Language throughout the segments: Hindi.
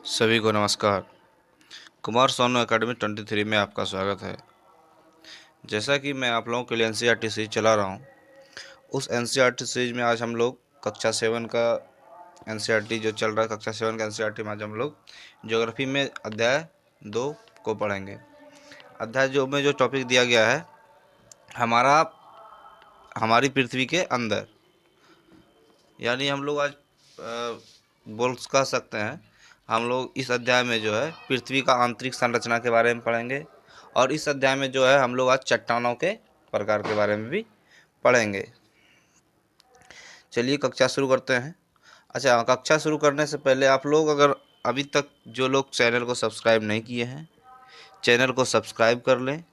सभी को नमस्कार। कुमार सोनू एकेडमी 23 में आपका स्वागत है। जैसा कि मैं आप लोगों के लिए एनसीईआरटी सीरीज चला रहा हूँ, उस एनसीईआरटी सीरीज में आज हम लोग कक्षा 7 का एनसीईआरटी जो चल रहा है, कक्षा 7 का एनसीईआरटी में आज हम लोग ज्योग्राफी में अध्याय 2 को पढ़ेंगे। अध्याय 2 में जो टॉपिक दिया गया है, हमारी पृथ्वी के अंदर, यानी हम लोग आज बोल कह सकते हैं, हम लोग इस अध्याय में जो है पृथ्वी का आंतरिक संरचना के बारे में पढ़ेंगे। और इस अध्याय में जो है हम लोग आज चट्टानों के प्रकार के बारे में भी पढ़ेंगे। चलिए कक्षा शुरू करते हैं। अच्छा, कक्षा शुरू करने से पहले आप लोग अगर अभी तक जो लोग चैनल को सब्सक्राइब नहीं किए हैं, चैनल को सब्सक्राइब कर लें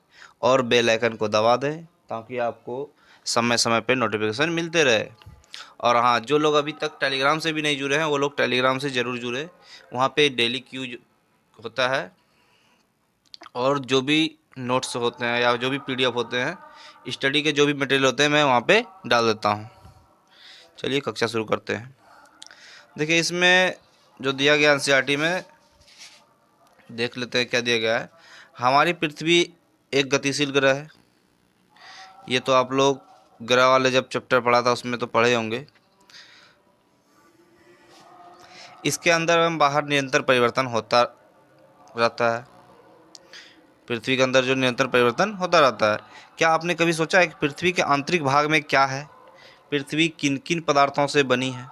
और बेल आइकन को दबा दें, ताकि आपको समय समय पे नोटिफिकेशन मिलते रहे। और हाँ, जो लोग अभी तक टेलीग्राम से भी नहीं जुड़े हैं, वो लोग टेलीग्राम से ज़रूर जुड़े। वहाँ पे डेली क्यूज होता है और जो भी नोट्स होते हैं या जो भी पीडीएफ होते हैं, स्टडी के जो भी मटेरियल होते हैं, मैं वहाँ पे डाल देता हूँ। चलिए कक्षा शुरू करते हैं। देखिए, इसमें जो दिया गया एनसीईआरटी में, देख लेते हैं क्या दिया गया है। हमारी पृथ्वी एक गतिशील ग्रह है। ये तो आप लोग ग्रह वाले जब चैप्टर पढ़ा था उसमें तो पढ़े होंगे। इसके अंदर एवं बाहर निरंतर परिवर्तन होता रहता है। पृथ्वी के अंदर जो निरंतर परिवर्तन होता रहता है। क्या आपने कभी सोचा है कि पृथ्वी के आंतरिक भाग में क्या है? पृथ्वी किन किन पदार्थों से बनी है?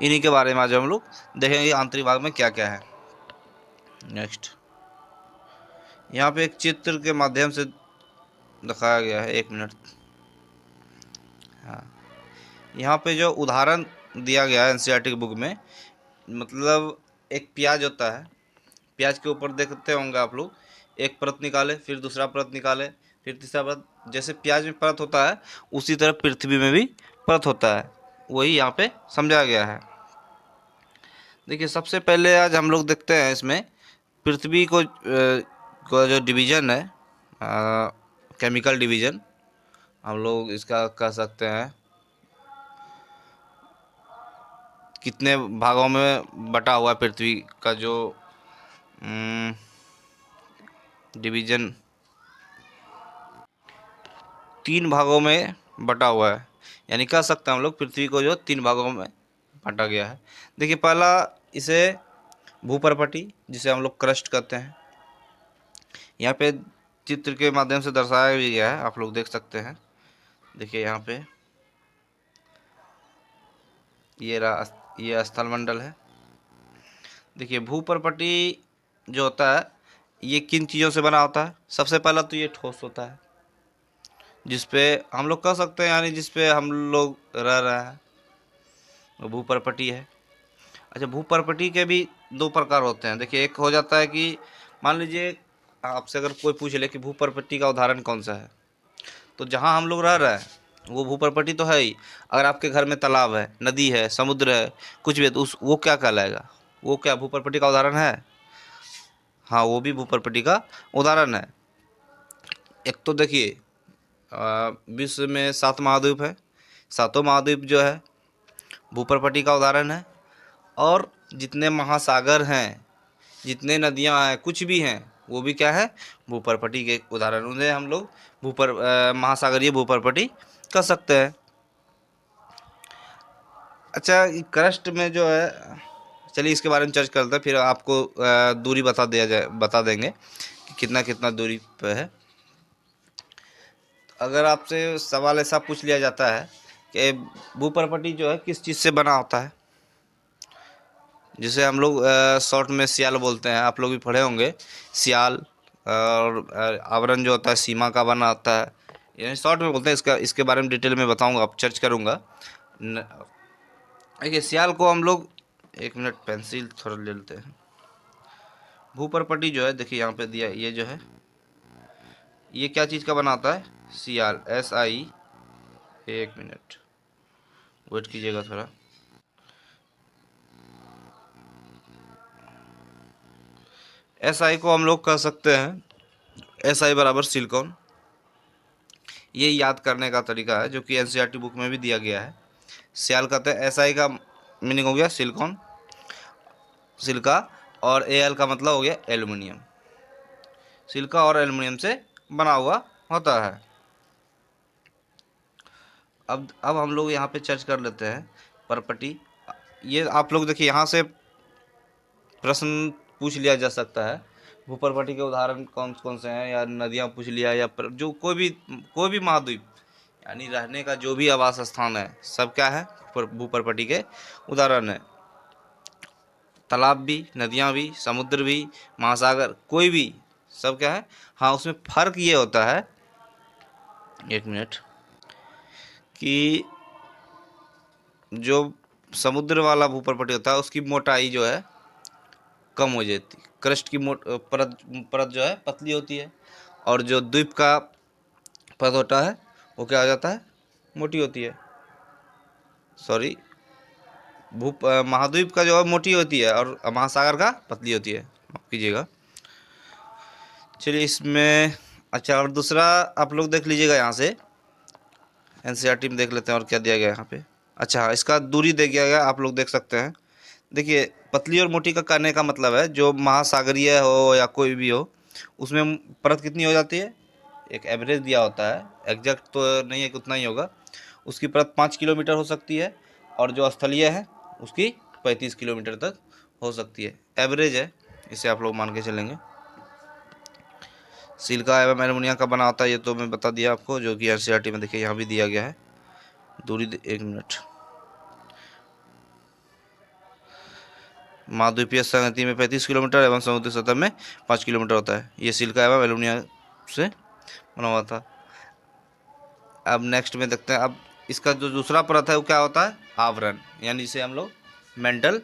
इन्हीं के बारे में आज हम लोग देखेंगे आंतरिक भाग में क्या क्या है। नेक्स्ट, यहाँ पे एक चित्र के माध्यम से दिखाया गया है। 1 मिनट। हाँ, यहाँ पे जो उदाहरण दिया गया है एनसीईआरटी की बुक में, मतलब एक प्याज होता है। प्याज के ऊपर देखते होंगे आप लोग, एक परत निकाले, फिर दूसरा परत निकाले, फिर तीसरा परत। जैसे प्याज में परत होता है, उसी तरह पृथ्वी में भी परत होता है। वही यहाँ पे समझाया गया है। देखिए, सबसे पहले आज हम लोग देखते हैं इसमें पृथ्वी को जो डिवीज़न है, केमिकल डिवीज़न हम लोग इसका कह सकते हैं, कितने भागों में बटा हुआ है पृथ्वी का जो डिवीज़न 3 भागों में बटा हुआ है। यानी कह सकते हैं हम लोग पृथ्वी को जो 3 भागों में बांटा गया है। देखिए, पहला इसे भूपर्पटी, जिसे हम लोग क्रस्ट कहते हैं, यहाँ पे चित्र के माध्यम से दर्शाया भी गया है, आप लोग देख सकते हैं। देखिए यहाँ पे ये स्थल मंडल है। देखिए, भूपर्पटी जो होता है, ये किन चीज़ों से बना होता है? सबसे पहला तो ये ठोस होता है, जिसपे हम लोग कह सकते हैं, यानी जिसपे हम लोग रह रहे हैं, वो भूपर्पटी है। अच्छा, भूपर्पटी के भी 2 प्रकार होते हैं। देखिए, एक हो जाता है कि मान लीजिए आपसे अगर कोई पूछ ले कि भूपर्पटी का उदाहरण कौन सा है, तो जहाँ हम लोग रह रहे हैं वो भूपर्पटी तो है ही। अगर आपके घर में तालाब है, नदी है, समुद्र है, कुछ भी है, तो वो क्या कहलाएगा? वो क्या भूपर्पटी का उदाहरण है? हाँ, वो भी भूपर्पटी का उदाहरण है। एक तो देखिए, विश्व में 7 महाद्वीप है। 7 महाद्वीप जो है भूपर्पटी का उदाहरण है। और जितने महासागर हैं, जितने नदियां हैं, कुछ भी हैं, वो भी क्या है? भूपर्पटी के उदाहरण। उन्हें हम लोग महासागरीय भूपर्पटी कह सकते हैं। अच्छा, क्रस्ट में जो है, चलिए इसके बारे में चर्चा करते हैं, फिर आपको दूरी बता देंगे कि कितना कितना दूरी पे है। अगर आपसे सवाल ऐसा पूछ लिया जाता है कि भूपर्पटी जो है किस चीज़ से बना होता है, जिसे हम लोग शॉर्ट में सियाल बोलते हैं, आप लोग भी पढ़े होंगे। सियाल और आवरण जो होता है सीमा का बना होता है, यानी शॉर्ट में बोलते हैं। इसके बारे में डिटेल में बताऊंगा, आप चर्च करूंगा। देखिए, सियाल को हम लोग, 1 मिनट, पेंसिल थोड़ा ले लेते हैं। भूपर्पटी जो है, देखिए यहाँ पे दिया, ये जो है, ये क्या चीज़ का बना होता है? सियाल, SI। 1 मिनट वेट कीजिएगा थोड़ा। SI को हम लोग कह सकते हैं, SI बराबर सिलिकॉन। ये याद करने का तरीका है जो कि एनसीईआरटी बुक में भी दिया गया है। सियाल कहते हैं, SI का मीनिंग हो गया सिलिकॉन, सिलिका। और Al का मतलब हो गया एल्युमिनियम। सिलिका और एल्युमिनियम से बना हुआ होता है। अब हम लोग यहाँ पे चर्च कर लेते हैं प्रॉपर्टी। ये आप लोग देखिए, यहाँ से प्रश्न पूछ लिया जा सकता है, भूप्रपाटी के उदाहरण कौन कौन से हैं, या नदियाँ पूछ लिया, या जो कोई भी महाद्वीप यानी रहने का जो भी आवास स्थान है, सब क्या है, भूप्रपाटी के उदाहरण है। तालाब भी, नदियाँ भी, समुद्र भी, महासागर, कोई भी, सब क्या है। हाँ, उसमें फर्क ये होता है, एक मिनट, कि जो समुद्र वाला भूप्रपाटी होता है उसकी मोटाई जो है कम हो जाती, क्रस्ट की परत परत जो है पतली होती है, और जो द्वीप का परत होता है वो क्या हो जाता है, मोटी होती है। सॉरी, महाद्वीप का जो है मोटी होती है और महासागर का पतली होती है, माफ कीजिएगा। चलिए इसमें, अच्छा, और दूसरा आप लोग देख लीजिएगा, यहाँ से एनसीईआरटी में देख लेते हैं और क्या दिया गया है यहाँ पे। अच्छा, इसका दूरी दे दिया गया, आप लोग देख सकते हैं। देखिए, पतली और मोटी का कहने का मतलब है, जो महासागरीय हो या कोई भी हो, उसमें परत कितनी हो जाती है, एक एवरेज दिया होता है, एग्जैक्ट तो नहीं है कि उतना ही होगा। उसकी परत 5 किलोमीटर हो सकती है, और जो स्थलीय है उसकी 35 किलोमीटर तक हो सकती है। एवरेज है, इसे आप लोग मान के चलेंगे। सिलिका एवं एल्युमिनियम का बना होता है, ये तो मैं बता दिया आपको, जो कि एनसीईआरटी में देखिए यहाँ भी दिया गया है। दूरी एक मिनट, महाद्वीपीय संगति में 35 किलोमीटर एवं समुद्री सतह में 5 किलोमीटर होता है। ये सिलिका एवं एल्युमिनियम से बना हुआ था। अब नेक्स्ट में देखते हैं, अब इसका जो दूसरा परत है वो क्या होता है, आवरण, यानी जिसे हम लोग मेंटल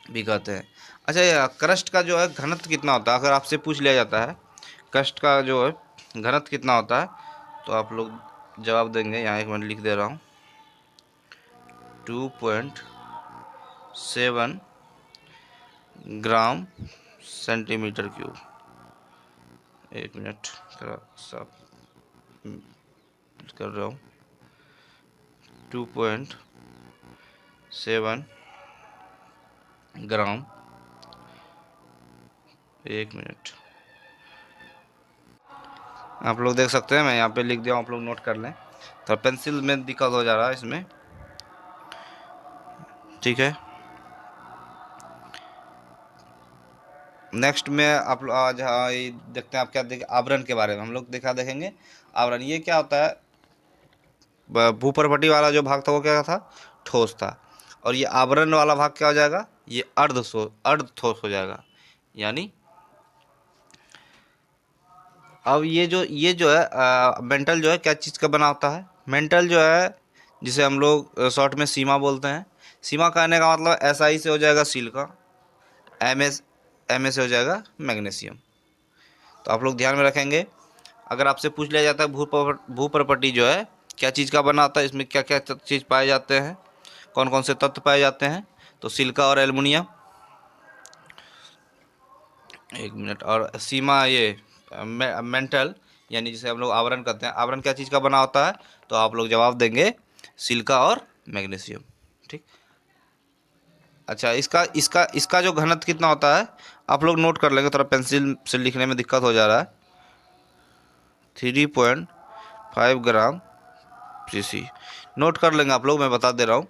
भी कहते हैं। अच्छा, ये क्रस्ट का जो है घनत्व कितना होता है, अगर आपसे पूछ लिया जाता है क्रस्ट का जो है घनत्व कितना होता है, तो आप लोग जवाब देंगे, यहाँ एक मिनट लिख दे रहा हूँ, 2.7 ग्राम सेंटीमीटर क्यूब। एक मिनट, थोड़ा साफ कर रहा हूँ, 2.7 ग्राम, एक मिनट, आप लोग देख सकते हैं, मैं यहाँ पे लिख दिया हूँ, आप लोग नोट कर लें। तो पेंसिल में दिक्कत हो जा रहा है इसमें, ठीक है। नेक्स्ट में आप लोग आज देखते हैं, आप क्या देखें, आवरण के बारे में हम लोग देखेंगे। आवरण ये क्या होता है, भूप्रपाटी वाला जो भाग था वो क्या था, ठोस था, और ये आवरण वाला भाग क्या हो जाएगा, ये अर्ध ठोस हो जाएगा। यानी अब ये जो है मेंटल जो है क्या चीज़ का बना होता है, मेंटल जो है जिसे हम लोग शॉर्ट में सीमा बोलते हैं। सीमा कहने का मतलब SI से हो जाएगा सिलिका, Ma से हो जाएगा मैग्नीशियम। तो आप लोग ध्यान में रखेंगे, अगर आपसे पूछ लिया जाता है भूप्रपाटी जो है क्या चीज़ का बना होता है, इसमें क्या क्या चीज़ पाए जाते हैं, कौन कौन से तत्व पाए जाते हैं, तो सिलिका और एल्युमिनियम, एक मिनट, और सीमा ये मेंटल, यानी जिसे हम लोग आवरण कहते हैं। आवरण क्या चीज़ का बना होता है, तो आप लोग जवाब देंगे सिलिका और मैग्नीशियम, ठीक। अच्छा, इसका इसका इसका जो घनत्व कितना होता है, आप लोग नोट कर लेंगे, थोड़ा पेंसिल से लिखने में दिक्कत हो जा रहा है, 3.5 ग्राम सीसी, नोट कर लेंगे आप लोग, मैं बता दे रहा हूँ।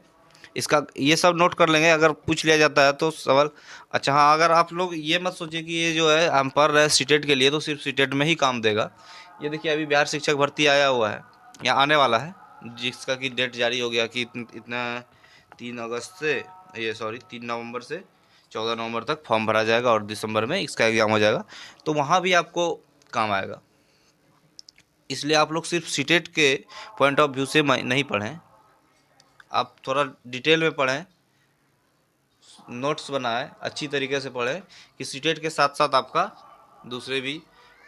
इसका ये सब नोट कर लेंगे, अगर पूछ लिया जाता है तो सवाल। अच्छा हाँ, अगर आप लोग ये मत सोचिए कि ये जो है हम पढ़ रहे हैं सीटेट के लिए, तो सिर्फ सीटेट में ही काम देगा। ये देखिए, अभी बिहार शिक्षक भर्ती आया हुआ है या आने वाला है, जिसका कि डेट जारी हो गया कि इतना 3 अगस्त से, ये सॉरी 3 नवंबर से 14 नवंबर तक फॉर्म भरा जाएगा, और दिसंबर में इसका एग्ज़ाम हो जाएगा, तो वहाँ भी आपको काम आएगा। इसलिए आप लोग सिर्फ सीटेट के पॉइंट ऑफ व्यू से नहीं पढ़ें, आप थोड़ा डिटेल में पढ़ें, नोट्स बनाएं, अच्छी तरीके से पढ़ें, कि सीटेट के साथ साथ आपका दूसरे भी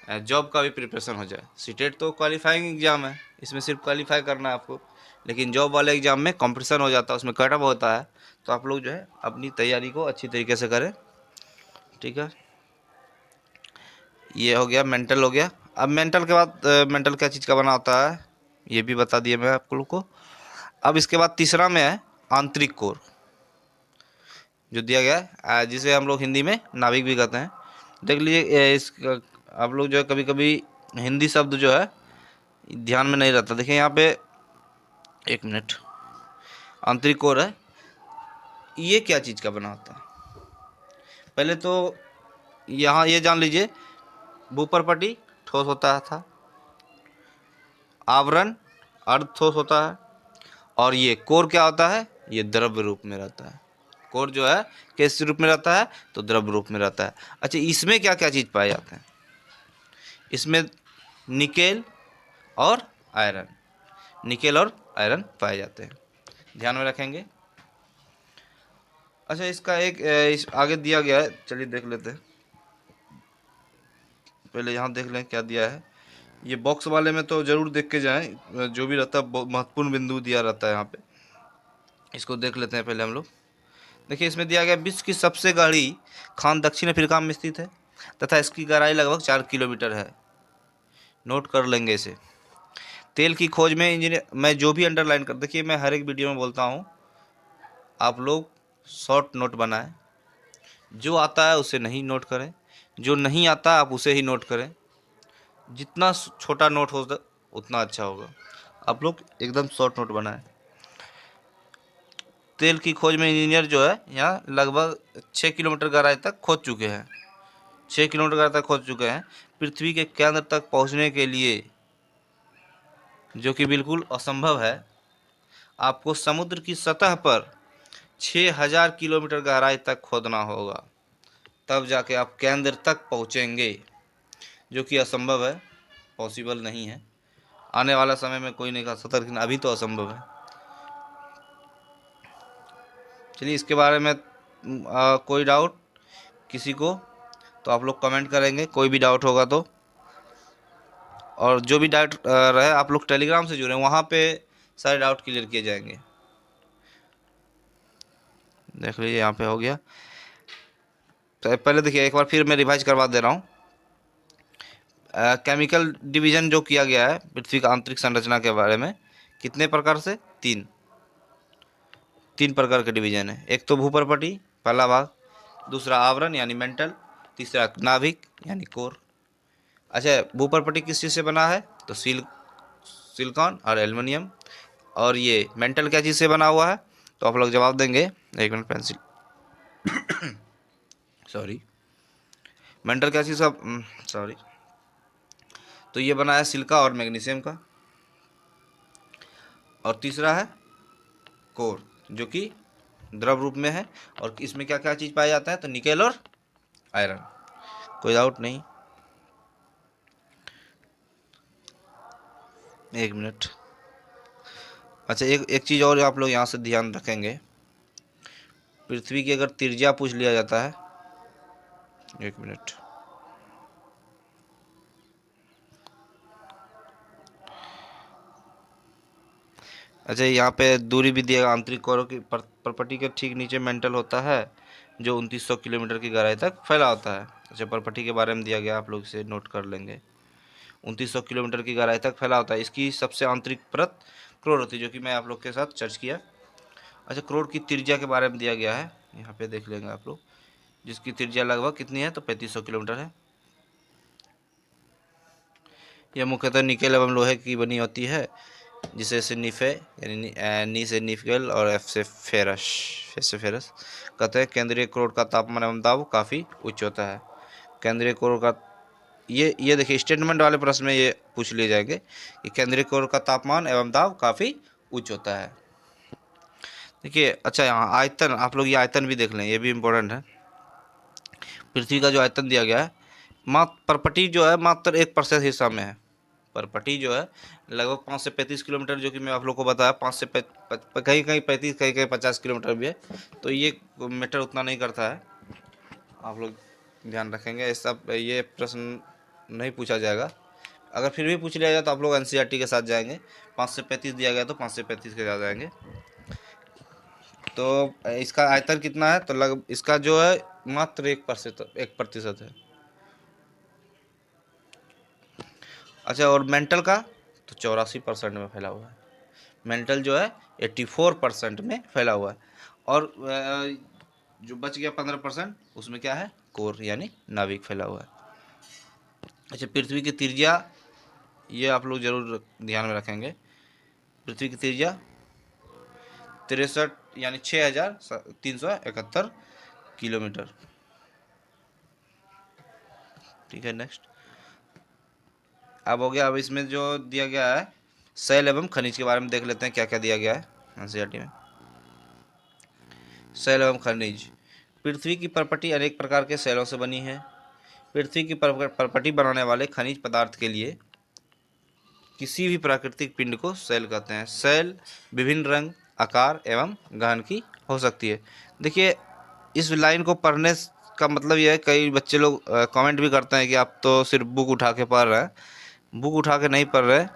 जॉब का भी प्रिपरेशन हो जाए। सीटेट तो क्वालिफाइंग एग्ज़ाम है, इसमें सिर्फ क्वालिफाई करना है आपको, लेकिन जॉब वाले एग्ज़ाम में कंपटीशन हो जाता है, उसमें कट ऑफ होता है। तो आप लोग जो है अपनी तैयारी को अच्छी तरीके से करें, ठीक है। ये हो गया, मेंटल हो गया। अब मेंटल के बाद मेंटल क्या चीज़ का बना होता है, ये भी बता दिया मैं आप लोग को। अब इसके बाद तीसरा में है आंतरिक कोर। जो दिया गया है, जिसे हम लोग हिंदी में नाभिक भी कहते हैं। देख लीजिए इस आप लोग जो है कभी कभी हिंदी शब्द जो है ध्यान में नहीं रहता। देखिए यहाँ पे, एक मिनट, आंतरिक कोर है, ये क्या चीज़ का बना होता है? पहले तो यहाँ ये जान लीजिए, भूपरपटी ठोस होता था, आवरण अर्ध ठोस होता है, और ये कोर क्या होता है? ये द्रव्य रूप में रहता है। कोर जो है किस रूप में रहता है? तो द्रव्य रूप में रहता है। अच्छा, इसमें क्या क्या चीज़ पाए जाते हैं? इसमें निकेल और आयरन, निकेल और आयरन पाए जाते हैं, ध्यान में रखेंगे। अच्छा, इसका एक इस आगे दिया गया है, चलिए देख लेते हैं। पहले यहाँ देख लें क्या दिया है। ये बॉक्स वाले में तो ज़रूर देख के जाएं, जो भी रहता है महत्वपूर्ण बिंदु दिया रहता है यहाँ पे। इसको देख लेते हैं पहले हम लोग। देखिए इसमें दिया गया, विश्व की सबसे गहरी खान दक्षिण अफ्रीका में स्थित है तथा इसकी गहराई लगभग 4 किलोमीटर है। नोट कर लेंगे इसे। तेल की खोज में इंजीनियर, मैं जो भी अंडरलाइन कर, देखिए मैं हर एक वीडियो में बोलता हूँ, आप लोग शॉर्ट नोट बनाएं। जो आता है उसे नहीं नोट करें, जो नहीं आता आप उसे ही नोट करें। जितना छोटा नोट हो उतना अच्छा होगा। आप लोग एकदम शॉर्ट नोट बनाएं। तेल की खोज में इंजीनियर जो है यहाँ लगभग 6 किलोमीटर गहराई तक खोद चुके हैं। 6 किलोमीटर गहराई तक खोद चुके हैं। पृथ्वी के केंद्र तक पहुँचने के लिए, जो कि बिल्कुल असंभव है, आपको समुद्र की सतह पर 6000 किलोमीटर गहराई तक खोदना होगा, तब जाके आप केंद्र तक पहुँचेंगे, जो कि असंभव है, पॉसिबल नहीं है। आने वाला समय में कोई नहीं कह सकता, लेकिन अभी तो असंभव है। चलिए इसके बारे में कोई डाउट किसी को तो आप लोग कमेंट करेंगे, कोई भी डाउट होगा तो। और जो भी डाउट रहे, आप लोग टेलीग्राम से जुड़े, वहाँ पे सारे डाउट क्लियर किए जाएंगे। देख लीजिए यहाँ पे हो गया। तो पहले देखिए एक बार फिर मैं रिवाइज करवा दे रहा हूँ। केमिकल डिवीजन जो किया गया है पृथ्वी का आंतरिक संरचना के बारे में, कितने प्रकार से? तीन प्रकार के डिवीजन है। एक तो भूपरपटी पहला भाग, दूसरा आवरण यानी मेंटल, तीसरा नाभिक यानी कोर। अच्छा, भूपरपटी किस चीज़ से बना है? तो सिलिकॉन और एल्युमिनियम। और ये मेंटल क्या चीज़ से बना हुआ है? तो आप लोग जवाब देंगे, एक मिनट, पेंसिल सॉरी, मेंटल क्या चीज़ का, सॉरी, तो ये बना है सिलिका और मैग्नीशियम का। और तीसरा है कोर, जो कि द्रव रूप में है। और इसमें क्या क्या चीज़ पाया जाता है? तो निकेल और आयरन। कोई डाउट नहीं? एक मिनट। अच्छा, एक चीज़ और आप लोग यहाँ से ध्यान रखेंगे। पृथ्वी की अगर त्रिज्या पूछ लिया जाता है, एक मिनट, अच्छा यहाँ पे दूरी भी दिया, आंतरिक कोरों की परपटी के ठीक नीचे मेंटल होता है, जो 2900 किलोमीटर की गहराई तक फैला होता है। अच्छा, परपटी के बारे में दिया गया, आप लोग इसे नोट कर लेंगे। 2900 किलोमीटर की गहराई तक फैला होता है। इसकी सबसे आंतरिक परत क्रोड होती है, जो कि मैं आप लोग के साथ चर्च किया। अच्छा, क्रोड की त्रिज्या के बारे में दिया गया है, यहाँ पे देख लेंगे आप लोग, जिसकी त्रिज्या लगभग कितनी है? तो 3500 किलोमीटर है। यह मुख्यतः निकेल एवं लोहे की बनी होती है, जिसे से निफे यानी नी से निफेल और एफ से फेरस कहते हैं। केंद्रीय क्रोड का तापमान एवं दाब काफ़ी उच्च होता है। केंद्रीय कोर का, ये देखिए स्टेटमेंट वाले प्रश्न में ये पूछ लिए जाएंगे कि केंद्रीय कोर का तापमान एवं दाब काफ़ी उच्च होता है। देखिए अच्छा, यहाँ आयतन, आप लोग ये आयतन भी देख लें, ये भी इम्पोर्टेंट है। पृथ्वी का जो आयतन दिया गया है, मात्र परपटी जो है मात्र 1% हिस्सा में है। परपटी जो है लगभग 5 से 35 किलोमीटर, जो कि मैं आप लोग को बताया, 5 से कहीं कहीं 35, कहीं कहीं 50 किलोमीटर भी है। तो ये मैटर उतना नहीं करता है, आप लोग ध्यान रखेंगे। ऐसा ये प्रश्न नहीं पूछा जाएगा। अगर फिर भी पूछ लिया जाए तो आप लोग एनसीईआरटी के साथ जाएंगे। 5 से 35 दिया गया तो 5 से 35 के साथ जाएंगे। तो इसका आयतन कितना है? तो लगभग इसका जो है मात्र 1% है। अच्छा, और मेंटल का तो 84% में फैला हुआ है। मेंटल जो है 84% में फैला हुआ है। और जो बच गया 15% उसमें क्या है, कोर यानी नाभिक फैला हुआ है। अच्छा, पृथ्वी की त्रिज्या, ये आप लोग जरूर ध्यान में रखेंगे। पृथ्वी की त्रिज्या 63 यानी 6371 किलोमीटर। ठीक है, नेक्स्ट। अब हो गया, अब इसमें जो दिया गया है शैल एवं खनिज के बारे में देख लेते हैं क्या क्या दिया गया है एनसीईआरटी में। शैल एवं खनिज। पृथ्वी की परपटी अनेक प्रकार के शैलों से बनी है। पृथ्वी की परपटी बनाने वाले खनिज पदार्थ के लिए किसी भी प्राकृतिक पिंड को शैल कहते हैं। शैल विभिन्न रंग, आकार एवं गहन की हो सकती है। देखिए, इस लाइन को पढ़ने का मतलब यह है, कई बच्चे लोग कमेंट भी करते हैं कि आप तो सिर्फ बुक उठा के पढ़ रहे हैं। बुक उठा के नहीं पढ़ रहे,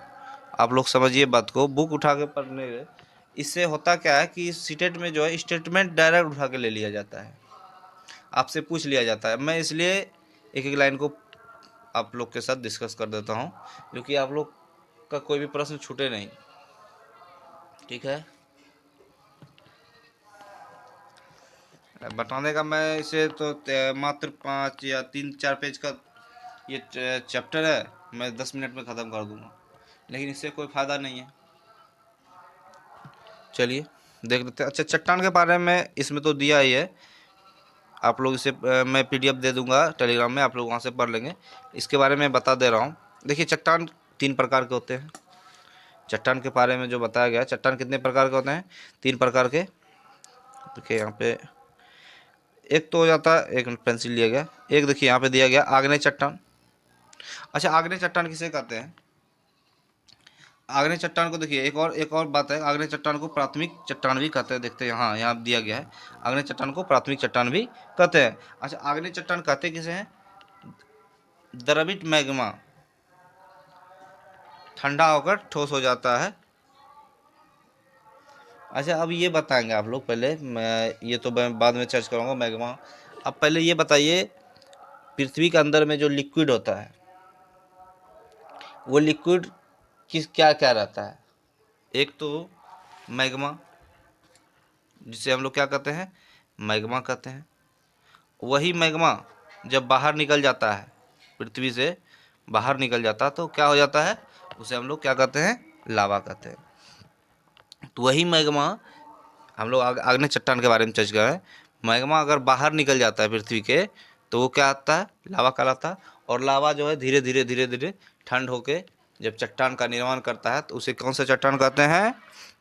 आप लोग समझिए बात को। बुक उठा के पढ़ने इससे होता क्या है कि सीटेट में जो है स्टेटमेंट डायरेक्ट उठा के ले लिया जाता है, आपसे पूछ लिया जाता है। मैं इसलिए एक एक लाइन को आप लोग के साथ डिस्कस कर देता हूँ, क्योंकि आप लोग का कोई भी प्रश्न छूटे नहीं। ठीक है, बताने का मैं इसे तो मात्र 5 या 3-4 पेज का ये चैप्टर है, मैं 10 मिनट में ख़त्म कर दूंगा, लेकिन इससे कोई फ़ायदा नहीं है। चलिए देख लेते हैं। अच्छा, चट्टान के बारे में इसमें तो दिया ही है, आप लोग इसे मैं पीडीएफ दे दूंगा टेलीग्राम में, आप लोग वहाँ से पढ़ लेंगे। इसके बारे में बता दे रहा हूँ। देखिए, चट्टान 3 प्रकार के होते हैं। चट्टान के बारे में जो बताया गया है, चट्टान कितने प्रकार के होते हैं, 3 प्रकार के। देखिए यहाँ पे एक तो हो जाता है, एक पेंसिल लिया गया, एक देखिए यहाँ पे दिया गया आग्नेय चट्टान। अच्छा, आग्नेय चट्टान किसे कहते हैं? आग्नेय चट्टान को देखिए, एक और बात है, आग्नेय चट्टान को प्राथमिक चट्टान भी कहते हैं। देखते हैं, हाँ यहाँ दिया गया है, आग्नेय चट्टान को प्राथमिक चट्टान भी कहते हैं। अच्छा, आग्नेय चट्टान कहते किसे हैं? द्रवित मैग्मा ठंडा होकर ठोस हो जाता है। अच्छा, अब ये बताएंगे आप लोग, पहले मैं ये तो मैं बाद में चर्चा करूँगा मैग्मा। अब पहले ये बताइए, पृथ्वी के अंदर में जो लिक्विड होता है, वो लिक्विड किस क्या क्या रहता है? एक तो मैग्मा, जिसे हम लोग क्या कहते हैं, मैग्मा कहते हैं। वही मैग्मा जब बाहर निकल जाता है, पृथ्वी से बाहर निकल जाता है, तो क्या हो जाता है, उसे हम लोग क्या कहते हैं, लावा कहते हैं। तो वही मैग्मा, हम लोग आग्नेय चट्टान के बारे में चर्चा कर रहे हैं। मैग्मा अगर बाहर निकल जाता है पृथ्वी के, तो वो क्या आता है, लावा कहलाता है। और लावा जो है धीरे धीरे धीरे धीरे ठंड होके जब चट्टान का निर्माण करता है, तो उसे कौन सा चट्टान कहते हैं,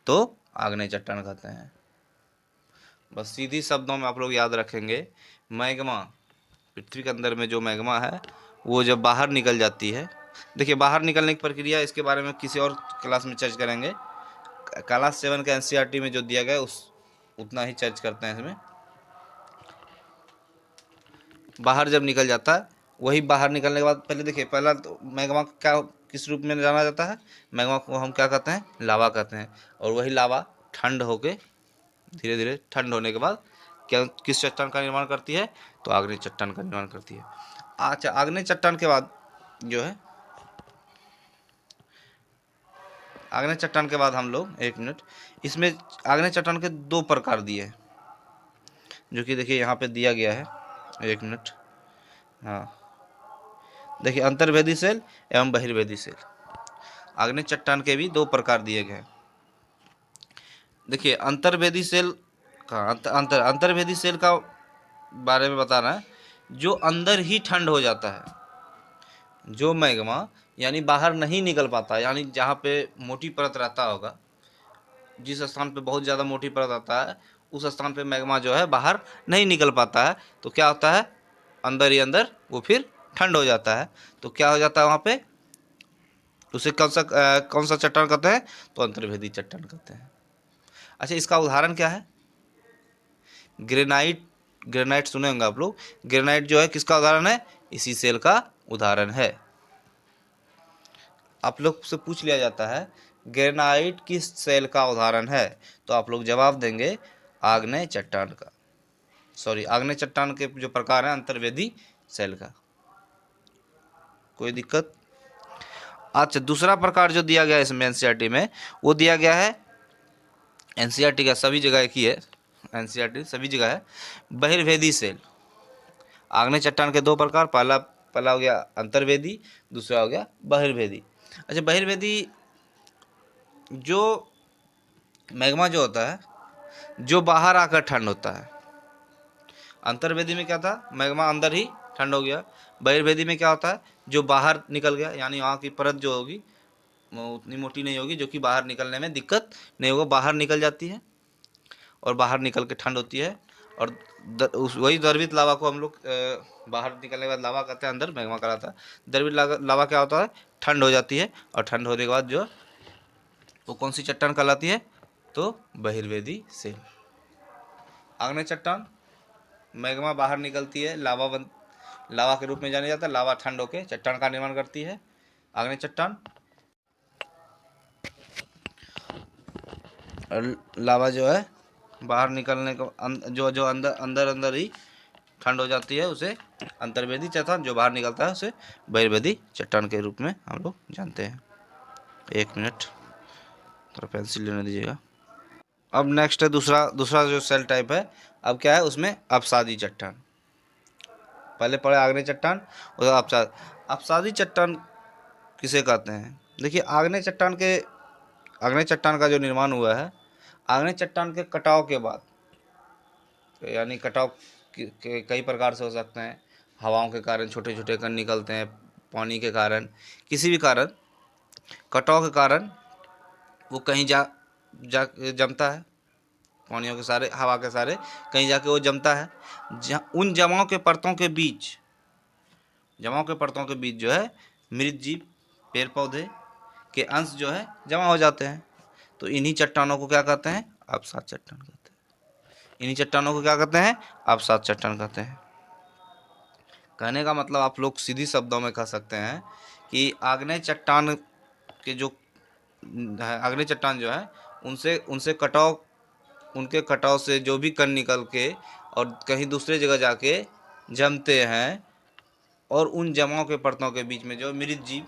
तो आग्नेय चट्टान कहते हैं। बस सीधी शब्दों में आप लोग याद रखेंगे, मैग्मा, पृथ्वी के अंदर में जो मैग्मा है, वो जब बाहर निकल जाती है। देखिए, बाहर निकलने की प्रक्रिया, इसके बारे में किसी और क्लास में चर्चा करेंगे। क्लास 7 के एनसीईआरटी में जो दिया गया उस उतना ही चर्च करते हैं इसमें। बाहर जब निकल जाता है, वही बाहर निकलने के बाद, पहले देखिए, पहला तो मैग्मा क्या किस रूप में जाना जाता है, मैग्मा को हम क्या कहते हैं, लावा कहते हैं। और वही लावा ठंड होके धीरे धीरे ठंड होने के बाद क्या किस चट्टान का निर्माण करती है, तो आग्नेय चट्टान का निर्माण करती है। अच्छा, आग्नेय चट्टान के बाद जो है, आग्नेय चट्टान के बाद हम लोग, एक मिनट, इसमें आग्नेय चट्टान के 2 प्रकार दिए हैं, जो कि देखिए यहाँ पे दिया गया है। एक मिनट, हाँ देखिए, अंतर्वेदी सेल एवं बहिर्वेदी सेल, आग्नेय चट्टान के भी 2 प्रकार दिए गए हैं। देखिए, अंतर्वेदी सेल का अंतर्वेदी सेल का बारे में बताना है, जो अंदर ही ठंड हो जाता है। जो मैग्मा यानी बाहर नहीं निकल पाता, यानी जहाँ पे मोटी परत रहता होगा, जिस स्थान पे बहुत ज़्यादा मोटी परत आता है, उस स्थान पे मैग्मा जो है बाहर नहीं निकल पाता है, तो क्या होता है, अंदर ही अंदर वो फिर ठंड हो जाता है। तो क्या हो जाता है वहाँ पे, उसे कौन सा चट्टान कहते हैं, तो अंतर्वेदी चट्टान कहते हैं। अच्छा, इसका उदाहरण क्या है, ग्रेनाइट। ग्रेनाइट सुने होंगे आप लोग। ग्रेनाइट जो है किसका उदाहरण है, इसी सेल का उदाहरण है। आप लोग से पूछ लिया जाता है ग्रेनाइट किस सेल का उदाहरण है, तो आप लोग जवाब देंगे आग्नेय चट्टान का, सॉरी आग्नेय चट्टान के जो प्रकार हैं अंतर्वेदी सेल का। कोई दिक्कत? अच्छा, दूसरा प्रकार जो दिया गया है इसमें एनसीईआरटी में, वो दिया गया है, एनसीईआरटी का सभी जगह एक ही है, एनसीईआरटी सभी जगह है। बहिर्वेदी सेल, आग्नेय चट्टान के दो प्रकार, पहला पहला हो गया अंतर्वेदी, दूसरा हो गया बहिर्वेदी। अच्छा, बहिर्वेदी जो मैग्मा जो होता है, जो बाहर आकर ठंड होता है। अंतर्वेदी में क्या था, मैग्मा अंदर ही ठंड हो गया। बहिर्वेदी में क्या होता है, जो बाहर निकल गया, यानी वहाँ की परत जो होगी वो उतनी मोटी नहीं होगी, जो कि बाहर निकलने में दिक्कत नहीं होगा, बाहर निकल जाती है और बाहर निकल के ठंड होती है। और वही द्रवित लावा को हम लोग बाहर निकलने के बाद लावा कहते हैं, अंदर मैग्मा कराता है। द्रवित लावा क्या होता है, ठंड हो जाती है, और ठंड होने के बाद जो वो कौन सी चट्टान कहलाती है, तो बहिर्वेदी सेल। आग्नेय चट्टान, मैग्मा बाहर निकलती है, लावा के रूप में जाना जाता है, लावा ठंड होकर चट्टान का निर्माण करती है, आग्नेय चट्टान। और लावा जो है बाहर निकलने को जो जो अंदर अंदर अंदर ही ठंड हो जाती है, उसे अंतर्वेदी चट्टान, जो बाहर निकलता है उसे बहिर्वेदी चट्टान के रूप में हम लोग जानते हैं। 1 मिनट, थोड़ा पेंसिल लेने दीजिएगा। अब नेक्स्ट है दूसरा दूसरा जो सेल टाइप है, अब क्या है उसमें, अपसादी चट्टान। पहले पढ़े आग्नेय चट्टान और अपसादी चट्टान किसे कहते हैं। देखिए, आग्नेय चट्टान का जो निर्माण हुआ है, आग्नेय चट्टान के कटाव के बाद, यानी कटाव के कई प्रकार से हो सकते हैं। हवाओं के कारण छोटे छोटे कण निकलते हैं, पानी के कारण, किसी भी कारण, कटाव के कारण वो कहीं जा जमता है, पानियों के सारे, हवा के सारे कहीं जाके वो जमता है। उन जमाव के परतों के बीच जो है मृत जीव, पेड़ पौधे के अंश जो है जमा हो जाते हैं। तो इन्हीं चट्टानों को क्या कहते हैं, अपसाद चट्टान कहते हैं। इन्हीं चट्टानों को क्या कहते हैं, अपसाद चट्टान कहते हैं। कहने का मतलब आप लोग सीधी शब्दों में कह सकते हैं कि आग्नेय चट्टान के जो आग्नेय चट्टान जो है, उनसे कटाव, उनके कटाव से जो भी कण निकल के और कहीं दूसरे जगह जाके जमते हैं, और उन जमाव के परतों के बीच में जो मृत जीव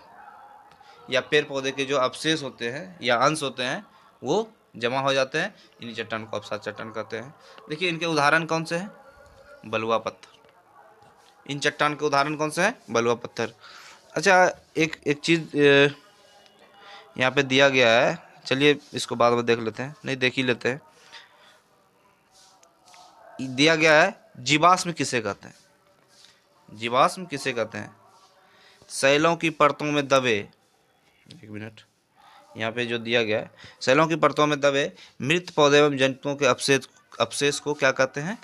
या पेड़ पौधे के जो अवशेष होते हैं या अंश होते हैं, वो जमा हो जाते हैं। इन्हीं चट्टान को अपसाद चट्टान कहते हैं। देखिए, इनके उदाहरण कौन से हैं, बलुआ पत्थर। इन चट्टान के उदाहरण कौन से हैं, बलुआ पत्थर। अच्छा, एक एक चीज़ यहाँ पे दिया गया है, चलिए इसको बाद में देख लेते हैं, नहीं देख ही लेते हैं। दिया गया है, जीवाश्म किसे कहते हैं। जीवाश्म किसे कहते हैं, शैलों की परतों में दबे, 1 मिनट, यहाँ पे जो दिया गया है, शैलों की परतों में दबे मृत पौधे एवं जंतुओं के अवशेष को क्या कहते हैं,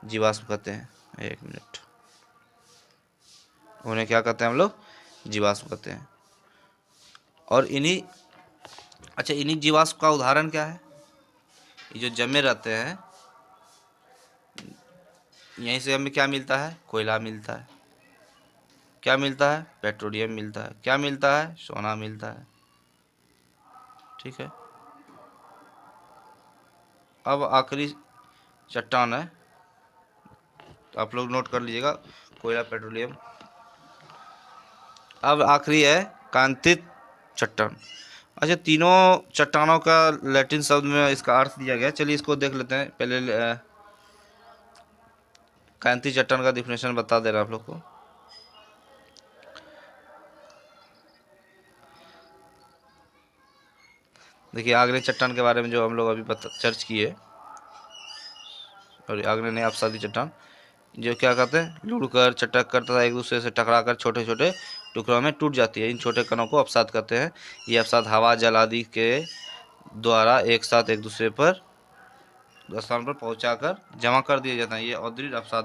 जीवाश्म कहते हैं। 1 मिनट, उन्हें क्या कहते हैं हम लोग, जीवाश्म कहते हैं। और इन्हीं जीवाश्म का उदाहरण क्या है, ये जो जमे रहते हैं, यहीं से हमें क्या मिलता है, कोयला मिलता है, क्या मिलता है, पेट्रोलियम मिलता है, क्या मिलता है, सोना मिलता है। ठीक है। अब आखिरी चट्टान है, तो आप लोग नोट कर लीजिएगा, कोयला, पेट्रोलियम। अब आखिरी है कांतित चट्टान। अच्छा, तीनों चट्टानों का लैटिन शब्द में इसका अर्थ दिया गया, चलिए इसको देख लेते हैं। पहले कांतित चट्टान का डिफिनेशन बता दे रहा आप लोग को। देखिए, आग्नेय चट्टान के बारे में जो हम लोग अभी चर्च किए, और आग्नेय नहीं, अपसादी चट्टान, जो क्या कहते हैं, लुढ़ कर, चटक कर तथा एक दूसरे से टकरा कर छोटे छोटे टुकड़ों में टूट जाती है। इन छोटे कणों को अपसाद कहते हैं। ये अपसाद हवा, जल आदि के द्वारा एक साथ एक दूसरे पर स्थान पर पहुंचाकर जमा कर दिए जाते हैं। ये औदृढ़ अपसाद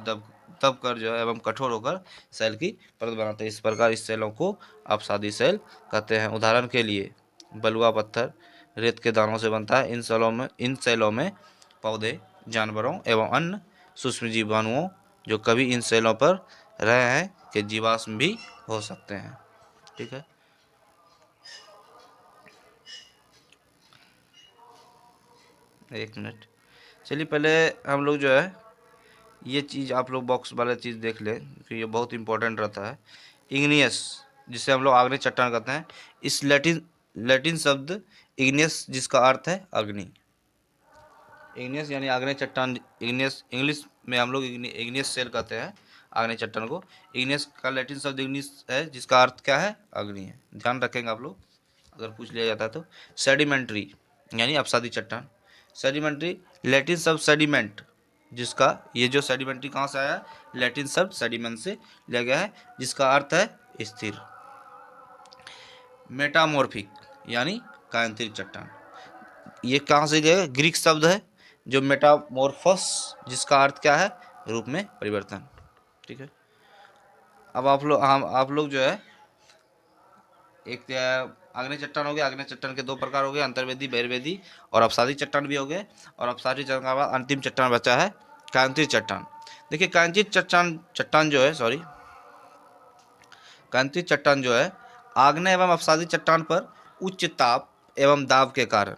दब कर जो है एवं कठोर होकर सेल की परत बनाते हैं। इस प्रकार इस सेलों को अपसादी सेल कहते हैं। उदाहरण के लिए, बलुआ पत्थर रेत के दानों से बनता है। इन सेलों में पौधे, जानवरों एवं अन्य सूक्ष्म जीवाणुओं जो कभी इन सेलों पर रहे हैं के जीवाश्म भी हो सकते हैं। ठीक है। एक मिनट, चलिए पहले हम लोग जो है ये चीज़ आप लोग बॉक्स वाला चीज़ देख लें, क्योंकि ये बहुत इंपॉर्टेंट रहता है। इग्नियस, जिसे हम लोग आग्नेय चट्टान कहते हैं, इस लैटिन शब्द इग्नियस, जिसका अर्थ है अग्नि। इग्नियस यानी आग्नेय चट्टान, इग्नियस इंग्लिश में हम लोग इग्नियस सेल कहते हैं आग्नेय चट्टान को। इग्नियस का लैटिन शब्द इग्निस है, जिसका अर्थ क्या है? अग्नि है। ध्यान रखेंगे आप लोग, अगर पूछ लिया जाता है तो। सेडिमेंट्री यानी अपसादी चट्टान। सेडिमेंट्री लैटिन शब्द सेडिमेंट, जिसका ये जो सेडिमेंट्री कहाँ से आया? लैटिन शब्द सेडिमेंट से लिया गया है, जिसका अर्थ है स्थिर। मेटामॉर्फिक यानी कायांतरित चट्टान, ये कहाँ से गए? ग्रीक शब्द है जो मेटामॉर्फस, जिसका अर्थ क्या है? रूप में परिवर्तन। ठीक है। अब आप लोग जो है, एक आग्नेय चट्टान हो गया। आग्नेय चट्टान के दो प्रकार हो गए, अंतर्वेदी, बहिर्वेदी, और अपसादी चट्टान भी हो गए। और अपसादी चट्टान के बाद अंतिम चट्टान बचा है कायांतरित चट्टान। देखिए कायांतरित चट्टान जो है, सॉरी, कायांतरित चट्टान जो है, आग्नेय एवं अपसादी चट्टान पर उच्च ताप एवं दाब के कारण,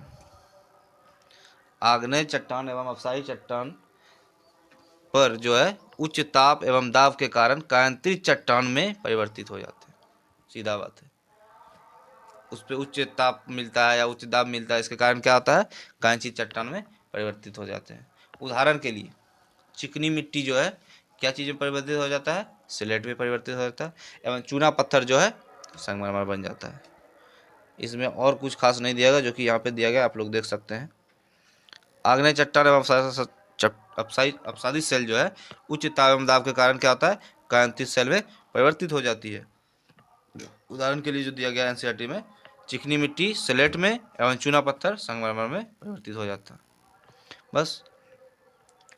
आग्नेय चट्टान एवं अपसादी चट्टान पर जो है उच्च ताप एवं दाब के कारण कायांतरित चट्टान में परिवर्तित हो जाते हैं। सीधा बात है, उस पर उच्च ताप मिलता है या उच्च दाब मिलता है, इसके कारण क्या होता है? कायांतरित चट्टान में परिवर्तित हो जाते हैं। उदाहरण के लिए चिकनी मिट्टी जो है क्या चीज़ में परिवर्तित हो जाता है? सिलेट में परिवर्तित हो जाता है। एवं चूना पत्थर जो है संगमरमर बन जाता है। इसमें और कुछ खास नहीं दिया गया, जो कि यहाँ पे दिया गया, आप लोग देख सकते हैं। आग्नेय चट्टान एवं अपसादी सेल जो है उच्च ताप एवं दाब के कारण क्या होता है? कायांतरित सेल में परिवर्तित हो जाती है। उदाहरण के लिए जो दिया गया एनसीईआरटी में, चिकनी मिट्टी स्लेट में एवं चूना पत्थर संगमरमर में परिवर्तित हो जाता है। बस।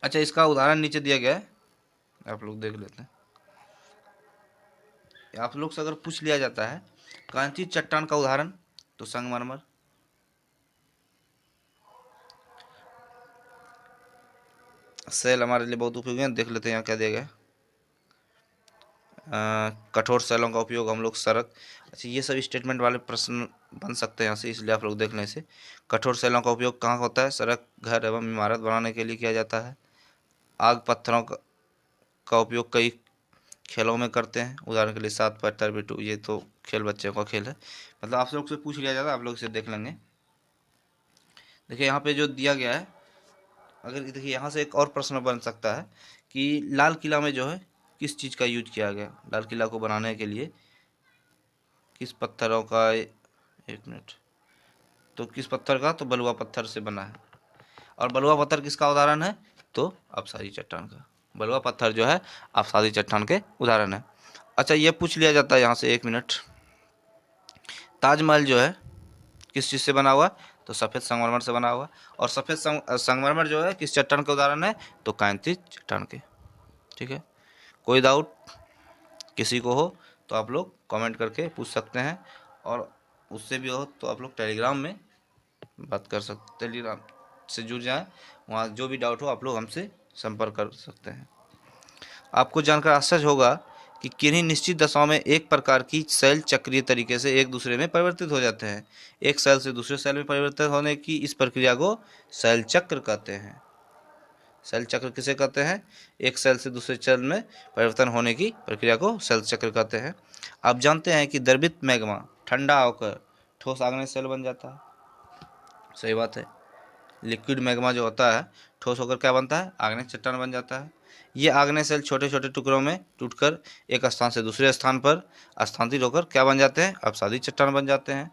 अच्छा, इसका उदाहरण नीचे दिया गया है, आप लोग देख लेते हैं। आप लोग से अगर पूछ लिया जाता है कांचीत चट्टान का उदाहरण, तो संगमरमर। सेल हमारे लिए बहुत उपयोगी है, देख लेते हैं यहाँ क्या दिया गया है। कठोर सेलों का उपयोग हम लोग सड़क, अच्छा ये सब स्टेटमेंट वाले प्रश्न बन सकते हैं यहाँ से, इसलिए आप लोग देख लें इसे। कठोर सेलों का उपयोग कहाँ होता है? सड़क, घर एवं इमारत बनाने के लिए किया जाता है। आग पत्थरों का उपयोग कई खेलों में करते हैं, उदाहरण के लिए 7 पत्थर बिट्टू, ये तो खेल बच्चों का खेल है, मतलब आप लोग से पूछ लिया जाता है, आप लोग इसे देख लेंगे। देखिए यहाँ पे जो दिया गया है, अगर देखिए यहाँ से एक और प्रश्न बन सकता है कि लाल किला में जो है किस चीज़ का यूज किया गया? लाल किला को बनाने के लिए किस पत्थरों का? एक मिनट, तो किस पत्थर का? तो बलुआ पत्थर से बना है। और बलुआ पत्थर किसका उदाहरण है? तो अपसारी चट्टान का। बलुआ पत्थर जो है अपसारी चट्टान के उदाहरण है। अच्छा ये पूछ लिया जाता है यहाँ से, एक मिनट, ताजमहल जो है किस चीज़ से बना हुआ? तो सफ़ेद संगमरमर से बना हुआ। और सफ़ेद संगमरमर जो है किस चट्टान का उदाहरण है? तो कांतित चट्टान के। ठीक है। कोई डाउट किसी को हो तो आप लोग कमेंट करके पूछ सकते हैं, और उससे भी हो तो आप लोग टेलीग्राम में बात कर सकते, टेलीग्राम से जुड़ जाएं, वहाँ जो भी डाउट हो आप लोग हमसे संपर्क कर सकते हैं। आपको जानकर आश्चर्य होगा कि किन्हीं निश्चित दशाओं में एक प्रकार की सेल चक्रीय तरीके से एक दूसरे में परिवर्तित हो जाते हैं। एक सेल से दूसरे सेल में परिवर्तित होने की इस प्रक्रिया को सेल चक्र कहते हैं। सेल चक्र किसे कहते हैं? एक सेल से दूसरे सेल में परिवर्तन होने की प्रक्रिया को सेल चक्र कहते हैं। आप जानते हैं कि द्रवित मैग्मा ठंडा होकर ठोस आग्नेय सेल बन जाता है। सही बात है। लिक्विड मैग्मा जो होता है ठोस होकर क्या बनता है? आग्नेय चट्टान बन जाता है। ये आग्नेय सेल छोटे छोटे टुकड़ों में टूटकर एक स्थान से दूसरे स्थान पर स्थानांतरित होकर क्या बन जाते हैं? अपसादी चट्टान बन जाते हैं।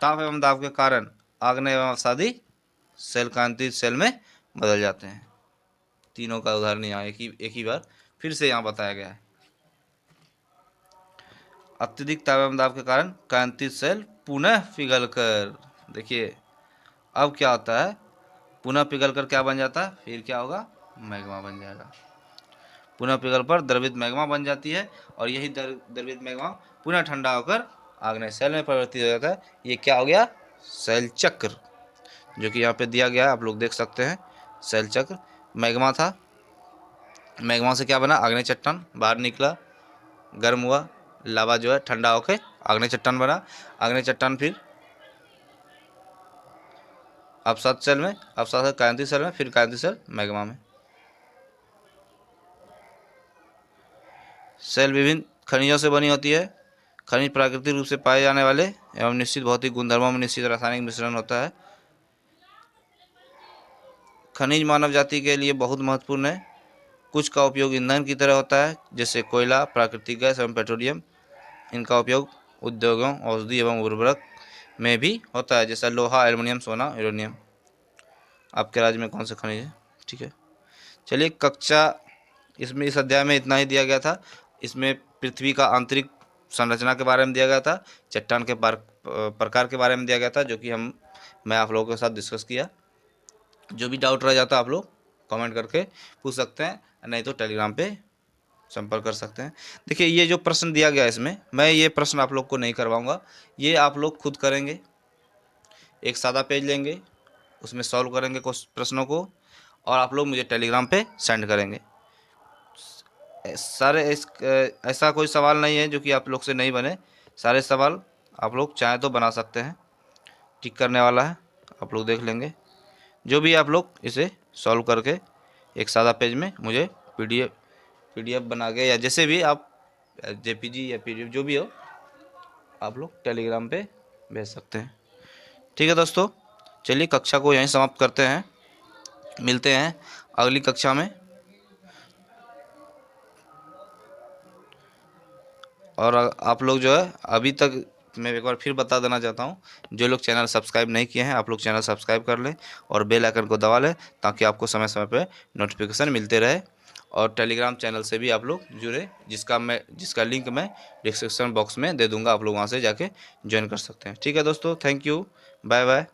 ताप एवं दाब के कारण आग्नेय एवं अपसादी सेल कांतित सेल में बदल जाते हैं। तीनों का उदाहरण यहाँ एक ही बार फिर से यहाँ बताया गया है। अत्यधिक ताप एवं दाब के कारण कांतित सेल पुनः पिघलकर, देखिए अब क्या होता है? पुनः पिघलकर क्या बन जाता है? फिर क्या होगा? मैग्मा बन जाएगा। पुनः पिघल पर द्रवित मैग्मा बन जाती है, और यही द्रवित मैग्मा पुनः ठंडा होकर आग्नेय सेल में परिवर्तित हो जाता है। ये क्या हो गया? सेल चक्र, जो कि यहाँ पे दिया गया है, आप लोग देख सकते हैं। सेल चक्र मैग्मा था, मैग्मा से क्या बना? आग्नेय चट्टान बाहर निकला, गर्म हुआ, लावा जो है ठंडा होकर आग्नेय चट्टान बना। आग्नेय चट्टान फिर अपसाद सेल में, अपसाद कांति सेल में, फिर कांति सेल मैग्मा में। सेल विभिन्न खनिजों से बनी होती है। खनिज प्राकृतिक रूप से पाए जाने वाले एवं निश्चित भौतिक गुणधर्मों में निश्चित रासायनिक मिश्रण होता है। खनिज मानव जाति के लिए बहुत महत्वपूर्ण है। कुछ का उपयोग ईंधन की तरह होता है, जैसे कोयला, प्राकृतिक गैस एवं पेट्रोलियम। इनका उपयोग उद्योगों, औषधि एवं उर्वरक में भी होता है, जैसा लोहा, एल्युमिनियम, सोना, यूरेनियम। आपके राज्य में कौन से खनिज है? ठीक है, चलिए कक्षा इसमें इस अध्याय में इतना ही दिया गया था। इसमें पृथ्वी का आंतरिक संरचना के बारे में दिया गया था, चट्टान के प्रकार के बारे में दिया गया था, जो कि मैं आप लोगों के साथ डिस्कस किया। जो भी डाउट रह जाता है आप लोग कमेंट करके पूछ सकते हैं, नहीं तो टेलीग्राम पे संपर्क कर सकते हैं। देखिए ये जो प्रश्न दिया गया है, इसमें मैं ये प्रश्न आप लोग को नहीं करवाऊंगा, ये आप लोग खुद करेंगे। एक सादा पेज लेंगे, उसमें सॉल्व करेंगे कुछ प्रश्नों को, और आप लोग मुझे टेलीग्राम पे सेंड करेंगे। सारे ऐसा कोई सवाल नहीं है जो कि आप लोग से नहीं बने। सारे सवाल आप लोग चाहें तो बना सकते हैं। टिक करने वाला है, आप लोग देख लेंगे। जो भी आप लोग इसे सॉल्व करके एक सादा पेज में मुझे पीडीएफ बना के, या जैसे भी आप जेपीजी या पीडीएफ जो भी हो, आप लोग टेलीग्राम पे भेज सकते हैं। ठीक है दोस्तों, चलिए कक्षा को यहीं समाप्त करते हैं। मिलते हैं अगली कक्षा में। और आप लोग जो है अभी तक, मैं एक बार फिर बता देना चाहता हूँ, जो लोग चैनल सब्सक्राइब नहीं किए हैं, आप लोग चैनल सब्सक्राइब कर लें और बेल आइकन को दबा लें, ताकि आपको समय समय पर नोटिफिकेशन मिलते रहे। और टेलीग्राम चैनल से भी आप लोग जुड़े, जिसका लिंक मैं डिस्क्रिप्शन बॉक्स में दे दूँगा, आप लोग वहाँ से जाके ज्वाइन कर सकते हैं। ठीक है दोस्तों, थैंक यू, बाय बाय।